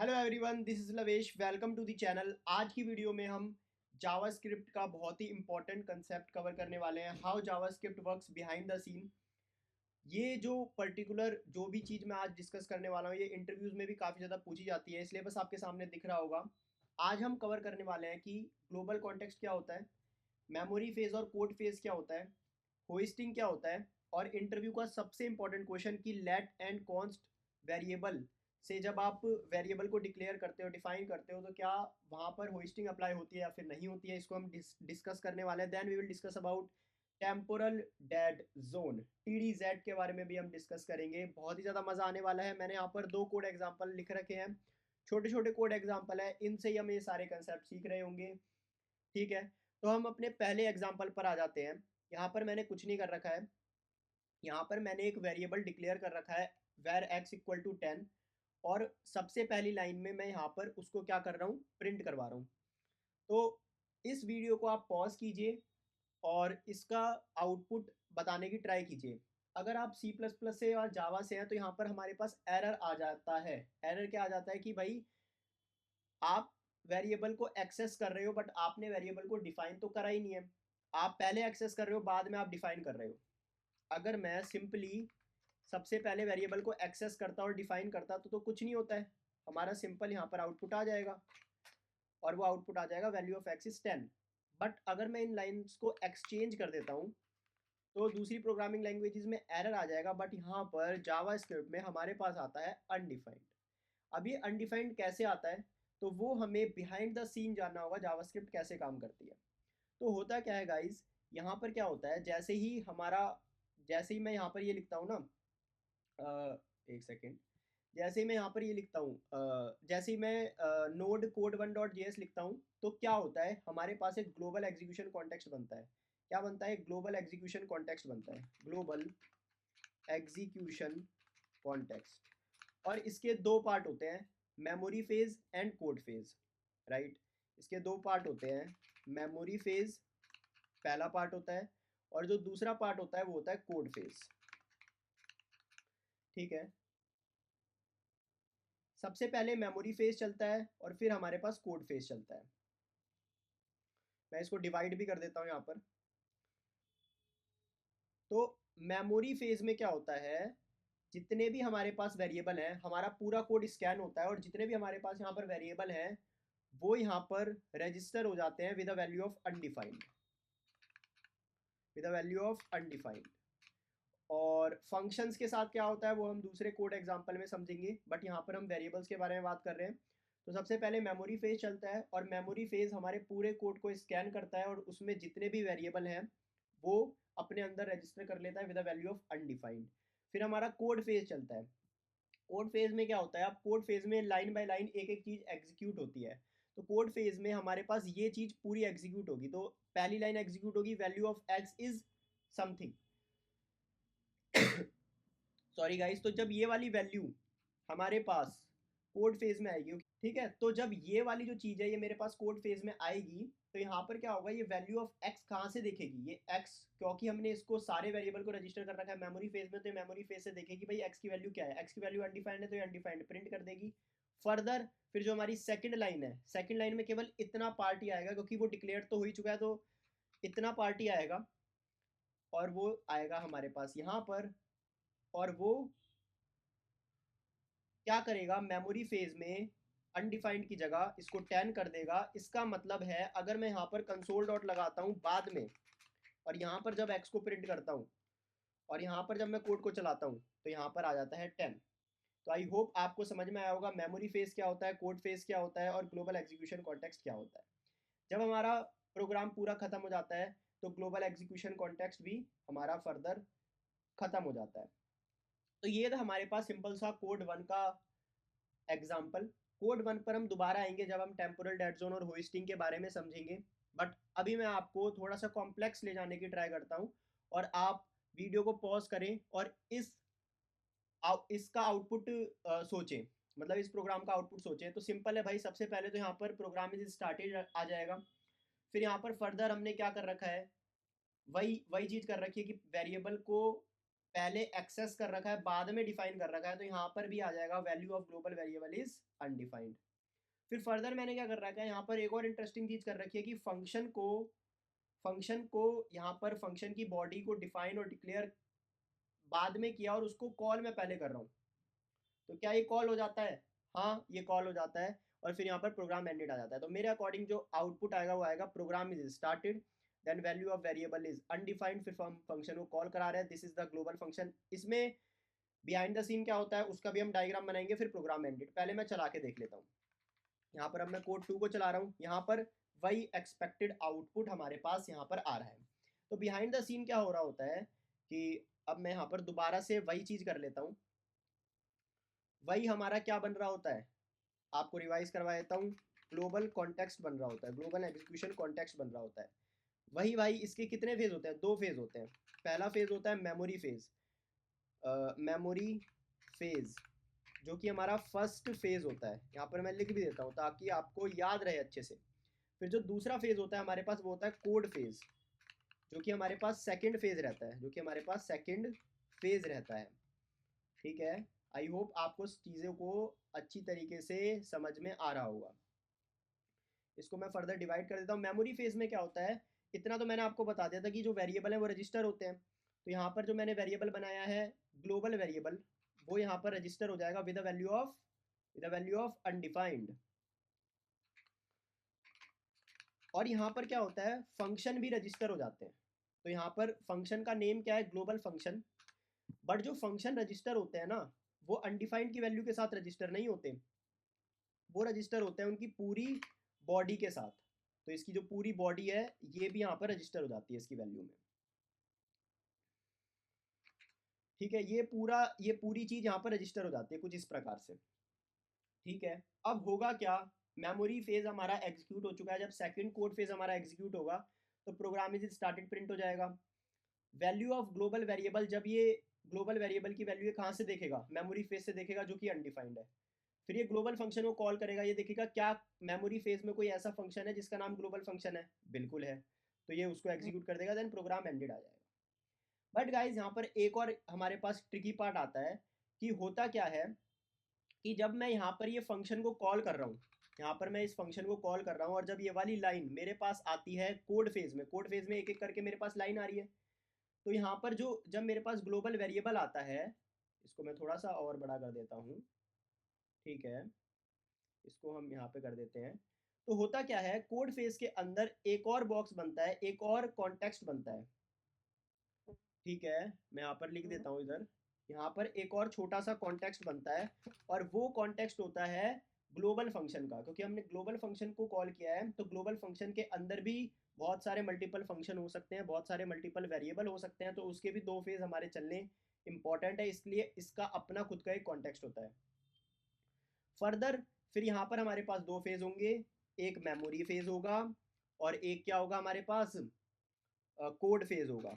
Hello everyone, this is Lavesh. Welcome to the channel. आज की video में हम जावास्क्रिप्ट का बहुत ही इंपॉर्टेंट कंसेप्ट कवर करने वाले हैं, how JavaScript works behind the scene. ये जो पर्टिकुलर जो भी चीज़ मैं आज डिस्कस करने वाला हूँ, ये इंटरव्यूज़ में भी काफ़ी ज़्यादा पूछी जाती है, इसलिए बस आपके सामने दिख रहा होगा। आज हम कवर करने वाले हैं कि ग्लोबल कॉन्टेक्स्ट क्या होता है, मेमोरी फेज़ और कोड फेज़ क्या होता है, होइस्टिंग क्या होता है, और इंटरव्यू का सबसे इंपॉर्टेंट क्वेश्चन कि लेट एंड कॉन्स्ट वेरिएबल से जब आप वेरिएबल को डिक्लेयर करते हो, डिफाइन करते हो, तो क्या वहाँ पर होइस्टिंग अप्लाई होती है या फिर नहीं होती है, इसको हम डिस्कस करने वाले हैं। Then we will discuss about temporal dead zone, TDZ के बारे में भी हम डिस्कस करेंगे। बहुत ही ज़्यादा मज़ा आने वाला है। मैंने यहाँ पर 2 कोड एग्जाम्पल लिख रखे हैं, छोटे छोटे कोड एग्जाम्पल है, इनसे ही हम ये सारे कंसेप्ट सीख रहे होंगे। ठीक है, तो हम अपने पहले एग्जाम्पल पर आ जाते हैं। यहाँ पर मैंने कुछ नहीं कर रखा है, यहाँ पर मैंने एक वेरिएबल डिक्लेयर कर रखा है वेर एक्स इक्वल टू 10, और सबसे पहली लाइन में मैं यहाँ पर उसको क्या कर रहा हूँ, प्रिंट करवा रहा हूँ। तो इस वीडियो को आप पॉज कीजिए और इसका आउटपुट बताने की ट्राई कीजिए। अगर आप C++ से और जावा से हैं तो यहाँ पर हमारे पास एरर आ जाता है। एरर क्या आ जाता है कि भाई आप वेरिएबल को एक्सेस कर रहे हो बट आपने वेरिएबल को डिफाइन तो करा ही नहीं है। आप पहले एक्सेस कर रहे हो, बाद में आप डिफाइन कर रहे हो। अगर मैं सिंपली सबसे पहले वेरिएबल को एक्सेस करता और डिफाइन करता तो कुछ नहीं होता है। हमारा सिंपल यहाँ पर आउटपुट आ जाएगा, और वो आउटपुट आ जाएगा value of x is 10। But अगर मैं इन लाइन्स को एक्सचेंज कर देता हूँ तो दूसरी प्रोग्रामिंग लैंग्वेजेस में एरर आ जाएगा, बट यहाँ पर जावा स्क्रिप्ट में हमारे पास आता है अनडिफाइंड। अब ये अनडिफाइंड कैसे आता है, तो वो हमें बिहाइंड द सीन जानना होगा जावास्क्रिप्ट कैसे काम करती है। तो होता क्या है गाइस, यहाँ पर क्या होता है, जैसे ही मैं यहाँ पर ये लिखता हूँ ना, एक सेकेंड, जैसे ही मैं यहाँ पर ये लिखता हूँ, जैसे ही मैं नोड कोड 1.js लिखता हूँ, तो क्या होता है, हमारे पास एक ग्लोबल एग्जीक्यूशन कॉन्टेक्स्ट बनता है। क्या बनता है? ग्लोबल एग्जीक्यूशन कॉन्टेक्स्ट बनता है, ग्लोबल एग्जीक्यूशन कॉन्टेक्स्ट। और इसके दो पार्ट होते हैं, memory phase and code phase, right. इसके दो पार्ट होते हैं, मेमोरी फेज पहला पार्ट होता है, और जो दूसरा पार्ट होता है वो होता है कोड फेज। ठीक है, सबसे पहले मेमोरी फेज चलता है और फिर हमारे पास कोड फेज चलता है। मैं इसको डिवाइड भी कर देता हूँ यहाँ पर। तो मेमोरी फेज में क्या होता है, जितने भी हमारे पास वेरिएबल हैं, हमारा पूरा कोड स्कैन होता है, और जितने भी हमारे पास यहाँ पर वेरिएबल हैं वो यहाँ पर रजिस्टर हो जाते हैं with a value of undefined, with a value of undefined. और फंक्शंस के साथ क्या होता है वो हम दूसरे कोड एग्जांपल में समझेंगे, बट यहाँ पर हम वेरिएबल्स के बारे में बात कर रहे हैं। तो सबसे पहले मेमोरी फेज चलता है, और मेमोरी फेज हमारे पूरे कोड को स्कैन करता है, और उसमें जितने भी वेरिएबल हैं वो अपने अंदर रजिस्टर कर लेता है with a value of undefined. फिर हमारा कोड फेज चलता है। कोड फेज में क्या होता है, अब कोड फेज में लाइन बाय लाइन एक एक चीज़ एग्जीक्यूट होती है। तो कोड फेज में हमारे पास ये चीज़ पूरी एग्जीक्यूट होगी। तो पहली लाइन एग्जीक्यूट होगी, value of x is something. Sorry guys, तो जब ये वाली वैल्यू हमारे पास कोड फेज में आएगी, ठीक है, तो जब ये वाली जो चीज़ है ये मेरे पास कोड फेज में आएगी, तो यहाँ पर क्या होगा, ये वैल्यू ऑफ एक्स कहाँ से देखेगी, ये एक्स, क्योंकि हमने इसको सारे वेरिएबल को रजिस्टर कर रखा है मेमोरी फेज में, तो मेमोरी फेज से देखेगी भाई एक्स की वैल्यू क्या है। एक्स की वैल्यू अनडिफाइंड है तो ये अनडिफाइंड प्रिंट कर देगी। फर्दर फिर जो हमारी सेकंड लाइन है, सेकंड लाइन में केवल इतना पार्ट ही आएगा, क्योंकि वो डिक्लेयर तो हो ही चुका है, तो इतना पार्ट ही आएगा, और वो आएगा हमारे पास यहाँ पर। और वो क्या करेगा, मेमोरी फेज में अनडिफाइंड की जगह इसको 10 कर देगा। इसका मतलब है अगर मैं यहाँ पर कंसोल डॉट लगाता हूँ बाद में, और यहाँ पर जब एक्स को प्रिंट करता हूँ, और यहाँ पर जब मैं कोड को चलाता हूँ, तो यहाँ पर आ जाता है 10। तो आई होप आपको समझ में आया होगा मेमोरी फेज क्या होता है, कोड फेज क्या होता है, और ग्लोबल एग्जीक्यूशन कॉन्टेक्स्ट क्या होता है। जब हमारा प्रोग्राम पूरा खत्म हो जाता है तो ग्लोबल एग्जीक्यूशन कॉन्टेक्स्ट भी हमारा फर्दर खत्म हो जाता है। तो ये था हमारे पास सिंपल सा कोड 1 का एग्जाम्पल। कोड 1 पर हम दोबारा आएंगे जब हम टेम्पोरल डेड जोन और होइस्टिंग के बारे में समझेंगे, बट अभी मैं आपको थोड़ा सा कॉम्प्लेक्स ले जाने की ट्राई करता हूँ, और आप वीडियो को पॉज करें और इसका आउटपुट सोचें, मतलब इस प्रोग्राम का आउटपुट सोचें। तो सिंपल है भाई, सबसे पहले तो यहाँ पर प्रोग्राम इज स्टार्टेड आ जाएगा। फिर यहाँ पर फर्दर हमने क्या कर रखा है, वही वही चीज़ कर रखी है कि वेरिएबल को पहले एक्सेस कर रखा है, बाद में डिफाइन कर रखा है, तो यहाँ पर भी आ जाएगा value of global variable is undefined. फिर फर्दर मैंने क्या कर रखा है, यहाँ पर एक और इंटरेस्टिंग चीज़ कर रखी है कि फंक्शन को यहाँ पर फंक्शन की बॉडी को डिफाइन और डिक्लेयर बाद में किया और उसको कॉल मैं पहले कर रहा हूँ। तो क्या ये कॉल हो जाता है? हाँ, ये कॉल हो जाता है। और फिर यहाँ पर प्रोग्राम एंडेड आ जाता है। तो मेरे अकॉर्डिंग जो आउटपुट आएगा वो आएगा program is started, then value of variable is undefined, फिर हम फंक्शन को कॉल करा रहे हैं, this is the global function. इसमें बिहाइंड द सीन क्या होता है उसका भी हम डायग्राम बनाएंगे, फिर प्रोग्राम एंडेड। पहले मैं चला के देख लेता हूँ। यहाँ पर अब मैं कोड 2 को चला रहा हूँ, यहाँ पर वही एक्सपेक्टेड आउटपुट हमारे पास यहाँ पर आ रहा है। तो बिहाइंड द सीन क्या हो रहा होता है कि अब मैं यहाँ पर दोबारा से वही चीज़ कर लेता हूँ। वही हमारा क्या बन रहा होता है, आपको रिवाइज करवा देता हूँ। ग्लोबल कॉन्टेक्स्ट बन रहा होता है, ग्लोबल एग्जीक्यूशन कॉन्टेक्स्ट बन रहा होता है। वही भाई इसके कितने फेज होते हैं? 2 फेज होते हैं। पहला फेज होता है मेमोरी फेज, मेमोरी फेज जो कि हमारा फर्स्ट फेज होता है। यहाँ पर मैं लिख भी देता हूँ ताकि आपको याद रहे अच्छे से। फिर जो दूसरा फेज होता है हमारे पास वो होता है कोड फेज, जो कि हमारे पास सेकंड फेज रहता है, ठीक है। आई होप आपको चीज़ों को अच्छी तरीके से समझ में आ रहा होगा। इसको मैं फर्दर डिवाइड कर देता हूँ। मेमोरी फेज में क्या होता है, इतना तो मैंने आपको बता दिया था कि जो वेरिएबल है वो रजिस्टर होते हैं। तो यहाँ पर जो मैंने वेरिएबल बनाया है ग्लोबल वेरिएबल, वो यहाँ पर रजिस्टर हो जाएगा with the value of undefined. और यहाँ पर क्या होता है, फंक्शन भी रजिस्टर हो जाते हैं। तो यहाँ पर फंक्शन का नेम क्या है, ग्लोबल फंक्शन। बट जो फंक्शन रजिस्टर होते हैं ना, वो अनडिफाइंड की वैल्यू के साथ रजिस्टर नहीं होते, वो रजिस्टर होते हैं उनकी पूरी बॉडी के साथ। तो इसकी जो पूरी बॉडी है ये भी यहाँ पर रजिस्टर हो जाती है इसकी वैल्यू में, ठीक है। ये पूरी चीज़ यहाँ पर रजिस्टर हो जाती है कुछ इस प्रकार से, ठीक है। अब होगा क्या, मेमोरी फेज हमारा एग्जीक्यूट हो चुका है। जब सेकंड कोड फेज हमारा एग्जीक्यूट होगा तो प्रोग्राम इज स्टार्टेड प्रिंट हो जाएगा। वैल्यू ऑफ ग्लोबल वेरिएबल, जब ये ग्लोबल वेरिएबल की वैल्यू कहाँ से देखेगा, मेमोरी फेज से देखेगा जो कि अनडिफाइंड है। फिर ये ग्लोबल फंक्शन को कॉल करेगा, ये देखेगा क्या मेमोरी फेज में कोई ऐसा फंक्शन है जिसका नाम ग्लोबल फंक्शन है, बिल्कुल है। तो ये उसको एग्जीक्यूट कर देगा, देन प्रोग्राम एंडेड आ जाएगा। बट गाइज यहाँ पर एक और हमारे पास ट्रिकी पार्ट आता है कि होता क्या है कि जब मैं यहाँ पर ये फंक्शन को कॉल कर रहा हूँ, यहाँ पर मैं इस फंक्शन को कॉल कर रहा हूँ और जब ये वाली लाइन मेरे पास आती है कोड फेज में एक एक करके मेरे पास लाइन आ रही है। तो यहाँ पर जो जब मेरे पास ग्लोबल वेरिएबल आता है, इसको मैं थोड़ा सा और बड़ा कर देता हूँ, ठीक है, इसको हम यहाँ पे कर देते हैं। तो होता क्या है, कोड फेज के अंदर एक और बॉक्स बनता है, एक और कॉन्टेक्स्ट बनता है, ठीक है। मैं यहाँ पर लिख देता हूँ इधर, यहाँ पर एक और छोटा सा कॉन्टेक्स्ट बनता है और वो कॉन्टेक्स्ट होता है ग्लोबल फंक्शन का। क्योंकि हमने ग्लोबल फंक्शन को कॉल किया है तो ग्लोबल फंक्शन के अंदर भी बहुत सारे मल्टीपल फंक्शन हो सकते हैं, बहुत सारे मल्टीपल वेरिएबल हो सकते हैं, तो उसके भी 2 फेज हमारे चलने इंपॉर्टेंट है, इसलिए इसका अपना खुद का एक कॉन्टेक्स्ट होता है। फर्दर फिर यहाँ पर हमारे पास 2 फेज होंगे, एक मेमोरी फेज होगा और एक क्या होगा हमारे पास, कोड फेज होगा।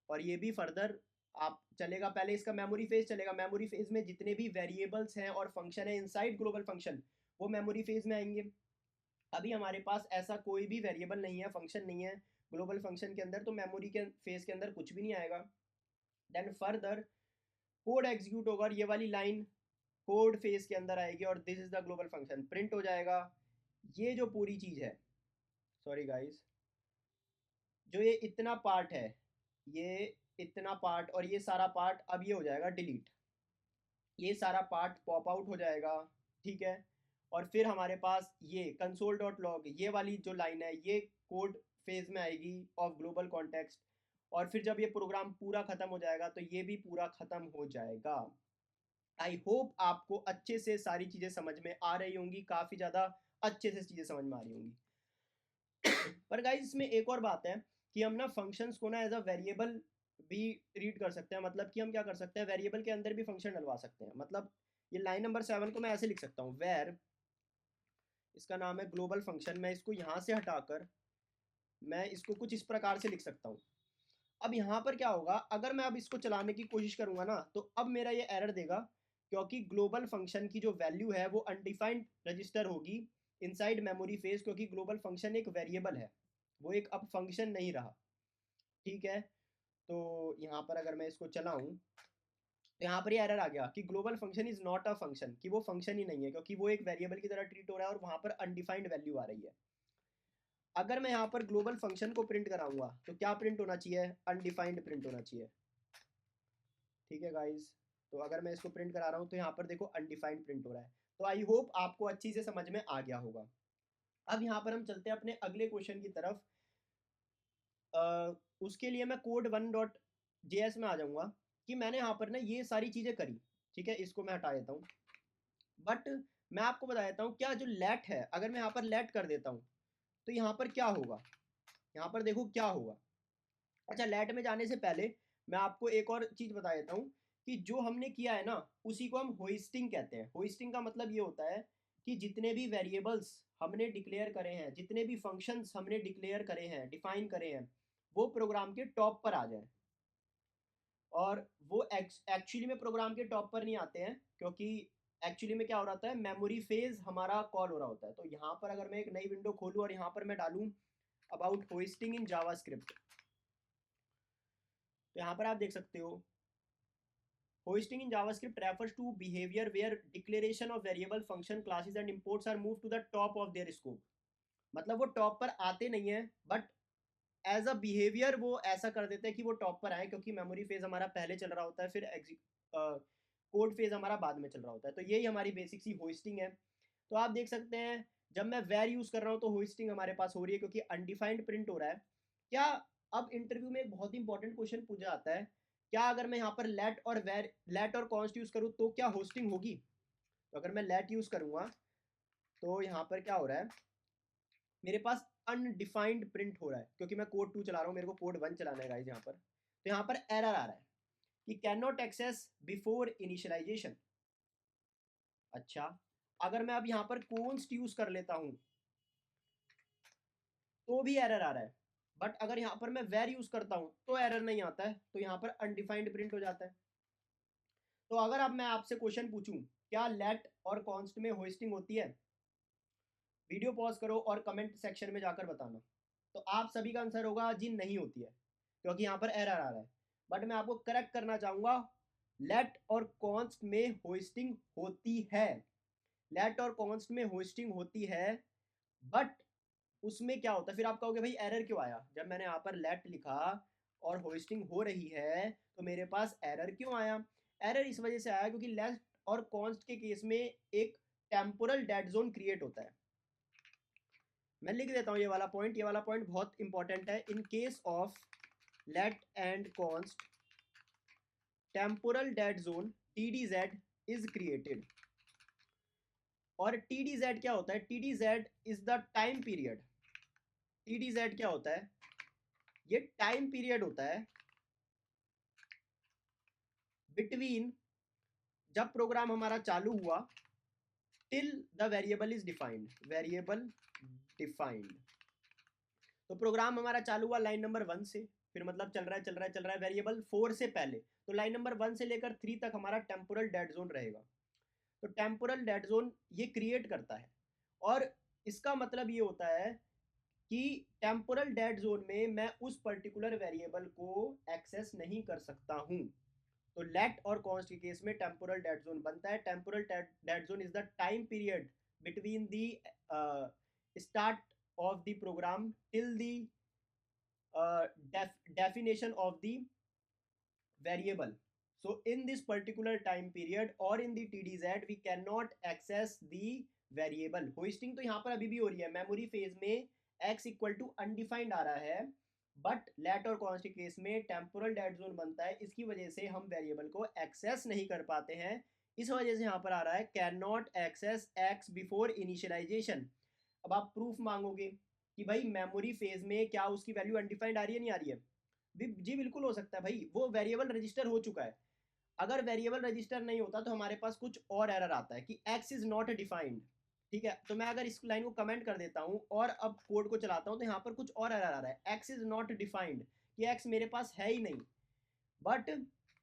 और ये भी फर्दर आप चलेगा, पहले इसका मेमोरी फेज चलेगा, मेमोरी फेज में जितने भी वेरिएबल्स हैं और फंक्शन है इनसाइड ग्लोबल फंक्शन वो मेमोरी फेज में आएंगे। अभी हमारे पास ऐसा कोई भी वेरिएबल नहीं है, फंक्शन नहीं है ग्लोबल फंक्शन के अंदर, तो मेमोरी के फेज के अंदर कुछ भी नहीं आएगा। देन फर्दर कोड एग्जीक्यूट होगा और ये वाली लाइन कोड फेज के अंदर आएगी और this is the global function print हो जाएगा। ये जो पूरी चीज़ है, सॉरी गाइस, जो ये इतना पार्ट है, ये इतना पार्ट और ये सारा पार्ट अब ये हो जाएगा डिलीट, ये सारा पार्ट पॉप आउट हो जाएगा, ठीक है। और फिर हमारे पास ये कंसोल डॉट लॉग, ये वाली जो लाइन है ये कोड फेज में आएगी ऑफ ग्लोबल कॉन्टेक्स्ट। और फिर जब ये प्रोग्राम पूरा ख़त्म हो जाएगा तो ये भी पूरा ख़त्म हो जाएगा। आई होप आपको अच्छे से सारी चीज़ें समझ में आ रही होंगी, काफ़ी ज़्यादा अच्छे से चीज़ें समझ में आ रही होंगी। पर गाइज इसमें एक और बात है कि हम ना फंक्शंस को ना एज अ वेरिएबल भी रीड कर सकते हैं। मतलब कि हम क्या कर सकते हैं, वेरिएबल के अंदर भी फंक्शन डलवा सकते हैं। मतलब ये लाइन नंबर 7 को मैं ऐसे लिख सकता हूँ, वेर, इसका नाम है ग्लोबल फंक्शन, मैं इसको यहाँ से हटाकर मैं इसको कुछ इस प्रकार से लिख सकता हूँ। अब यहाँ पर क्या होगा, अगर मैं अब इसको चलाने की कोशिश करूँगा ना तो अब मेरा ये एरर देगा, क्योंकि ग्लोबल फंक्शन की जो वैल्यू है वो अनडिफाइंड रजिस्टर होगी इनसाइड मेमोरी फेज, क्योंकि ग्लोबल फंक्शन एक वेरिएबल है, वो एक अब फंक्शन नहीं रहा, ठीक है। तो यहाँ पर अगर मैं इसको चलाऊँ तो यहाँ पर ये एरर आ गया कि global function is not a function, कि वो फंक्शन ही नहीं है क्योंकि वो एक वेरिएबल की तरह ट्रीट हो रहा है और वहाँ पर अनडिफाइंड वैल्यू आ रही है। अगर मैं यहाँ पर ग्लोबल फंक्शन को प्रिंट कराऊंगा तो क्या प्रिंट होना चाहिए? अनडिफाइंड प्रिंट होना चाहिए। ठीक है गाइज, तो अगर मैं इसको प्रिंट करा रहा हूँ तो यहाँ पर देखो अनडिफाइंड प्रिंट हो रहा है। तो आई होप आपको अच्छी से समझ में आ गया होगा। अब यहाँ पर हम चलते हैं अपने अगले क्वेश्चन की तरफ। उसके लिए मैं code1.js में आ जाऊँगा कि मैंने यहाँ पर ना ये सारी चीज़ें करी। ठीक है, इसको मैं हटा देता हूँ। बट मैं आपको बता देता हूँ, क्या जो लेट है, अगर मैं यहाँ पर लेट कर देता हूँ तो यहाँ पर क्या होगा? यहाँ पर देखो क्या होगा। अच्छा, लेट में जाने से पहले मैं आपको एक और चीज़ बता देता हूँ कि जो हमने किया है ना उसी को हम होइस्टिंग कहते हैं। होइस्टिंग का मतलब ये होता है कि जितने भी वेरिएबल्स हमने डिक्लेयर करे हैं, जितने भी फंक्शंस हमने डिक्लेयर करे हैं, डिफाइन करे हैं, वो प्रोग्राम के टॉप पर आ जाए। और वो एक्चुअली में प्रोग्राम के टॉप पर नहीं आते हैं, क्योंकि एक्चुअली में क्या हो रहा है, मेमोरी फेज हमारा कॉल हो रहा होता है। तो यहाँ पर अगर मैं एक नई विंडो खोलूँ और यहाँ पर मैं डालूँ अबाउट होइस्टिंग इन जावास्क्रिप्ट, तो यहाँ पर आप देख सकते हो hoisting in JavaScript refers to behaviour where declaration of variable function classes and imports are move to the top of their scope. मतलब वो टॉप पर आते नहीं है, बट एज अ बिहेवियर वो ऐसा कर देते हैं कि वो टॉप पर आए, क्योंकि मेमोरी फेज हमारा पहले चल रहा होता है, फिर कोड फेज हमारा बाद में चल रहा होता है। तो यही हमारी बेसिक सी होइस्टिंग है। तो आप देख सकते हैं जब मैं वेर यूज़ कर रहा हूँ तो होइस्टिंग हमारे पास हो रही है, क्योंकि अनडिफाइंड प्रिंट हो रहा है। क्या अब इंटरव्यू में एक बहुत ही इंपॉर्टेंट क्वेश्चन पूछा जाता है, क्या अगर मैं यहाँ पर लेट और कॉन्स्ट यूज़ करूँ तो क्या होस्टिंग होगी? तो अगर मैं लेट यूज़ करूँगा तो यहाँ पर क्या हो रहा है, मेरे पास अनडिफाइंड प्रिंट हो रहा है, क्योंकि मैं कोड 2 चला रहा हूँ, मेरे को कोड 1 चलाना है गाइस यहाँ पर। तो यहाँ पर एरर आ रहा है कि can not access before initialization. अच्छा, अगर मैं अब यहाँ पर कॉन्स्ट यूज़ कर लेता हूँ तो भी एरर आ रहा है, बट अगर यहाँ पर मैं वेर यूज़ करता हूँ तो एरर नहीं आता है, तो यहाँ पर अनडिफाइंड प्रिंट हो जाता है। तो अगर अब मैं आपसे क्वेश्चन पूछूं क्या लेट और कॉन्स्ट में होस्टिंग होती है, वीडियो पॉज करो और कमेंट सेक्शन में जाकर बताना। तो आप सभी का आंसर होगा जी नहीं होती है, क्योंकि यहाँ पर एरर आ रहा है। बट मैं आपको करेक्ट करना चाहूँगा, लेट और कॉन्स्ट में होस्टिंग होती है। लेट और कॉन्स्ट में होस्टिंग होती है, बट उसमें क्या होता है, फिर आप कहोगे भाई एरर क्यों आया, जब मैंने यहाँ पर लेट लिखा और होस्टिंग हो रही है तो मेरे पास एरर क्यों आया? एरर इस वजह से आया क्योंकि लेट और कॉन्स्ट के केस में एक टेम्पोरल डेड जोन क्रिएट होता है। मैं लिख देता हूँ ये वाला पॉइंट, ये वाला पॉइंट बहुत इंपॉर्टेंट है। In case of let and const temporal dead zone TDZ is created. और TDZ क्या होता है? TDZ is the time period. TDZ क्या होता है? ये टाइम पीरियड होता है बिटवीन जब प्रोग्राम हमारा चालू हुआ till the variable is defined. Variable defined, तो प्रोग्राम हमारा चालू हुआ लाइन नंबर 1 से, फिर मतलब चल रहा है चल रहा है चल रहा है वेरिएबल 4 से पहले, तो लाइन नंबर 1 से लेकर 3 तक हमारा टेम्पोरल डेड जोन रहेगा। तो टेम्पोरल डेड जोन ये क्रिएट करता है, और इसका मतलब ये होता है कि टेम्पोरल डेड जोन में मैं उस पर्टिकुलर वेरिएबल को एक्सेस नहीं कर सकता हूँ। तो लेट और कॉन्स्ट के केस में टेम्पोरल डेड जोन बनता है। Temporal dead zone is the time period between the start of the program till the definition of the variable. So in this particular time period or in the TDZ we cannot access the variable. Hosting तो यहाँ पर अभी भी हो रही है, memory phase में x equal to undefined आ रहा है, बट लेट और कॉन्स्ट के केस में टेम्पोरल डेड जोन बनता है, इसकी वजह से हम वेरिएबल को एक्सेस नहीं कर पाते हैं। इस वजह से यहाँ पर आ रहा है can not access x before initialization. अब आप प्रूफ मांगोगे कि भाई मेमोरी फेज में क्या उसकी वैल्यू अनडिफाइंड आ रही है नहीं आ रही है? जी बिल्कुल हो सकता है भाई, वो वेरिएबल रजिस्टर हो चुका है। अगर वेरिएबल रजिस्टर नहीं होता तो हमारे पास कुछ और एरर आता है कि x इज नॉट डिफाइंड। ठीक है, तो मैं अगर इस लाइन को कमेंट कर देता हूँ और अब कोड को चलाता हूँ तो यहाँ पर कुछ और एरर आ रहा है, x इज नॉट डिफाइंड, कि x मेरे पास है ही नहीं। बट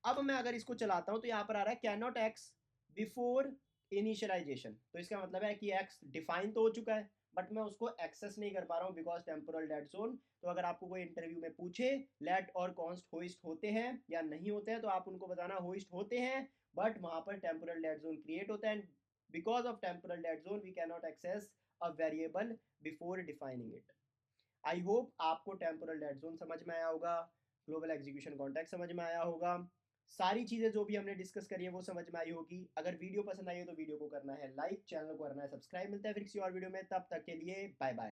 अब मैं अगर इसको चलाता हूँ तो यहाँ पर आ रहा है can not x before initialization. तो इसका मतलब है कि x डिफाइन तो हो चुका है, बट मैं उसको एक्सेस नहीं कर पा रहा हूँ बिकॉज टेम्पोरल डेड जोन। तो अगर आपको कोई इंटरव्यू में पूछे लेट और कॉन्स्ट होइस्ट होते हैं या नहीं होते हैं, तो आप उनको बताना होइस्ट होते हैं, बट वहां पर टेम्पोरल डेड जोन क्रिएट होता है, and because of temporal dead zone we can not access a variable before defining it. I hope आपको टेम्पोरल डेड जोन समझ में आया होगा, ग्लोबल एग्जीक्यूशन कॉन्टेक्स्ट समझ में आया होगा, सारी चीज़ें जो भी हमने डिस्कस करी है वो समझ में आई होगी। अगर वीडियो पसंद आई हो तो वीडियो को करना है लाइक, चैनल को करना है सब्सक्राइब। मिलता है फिर किसी और वीडियो में, तब तक के लिए बाय बाय।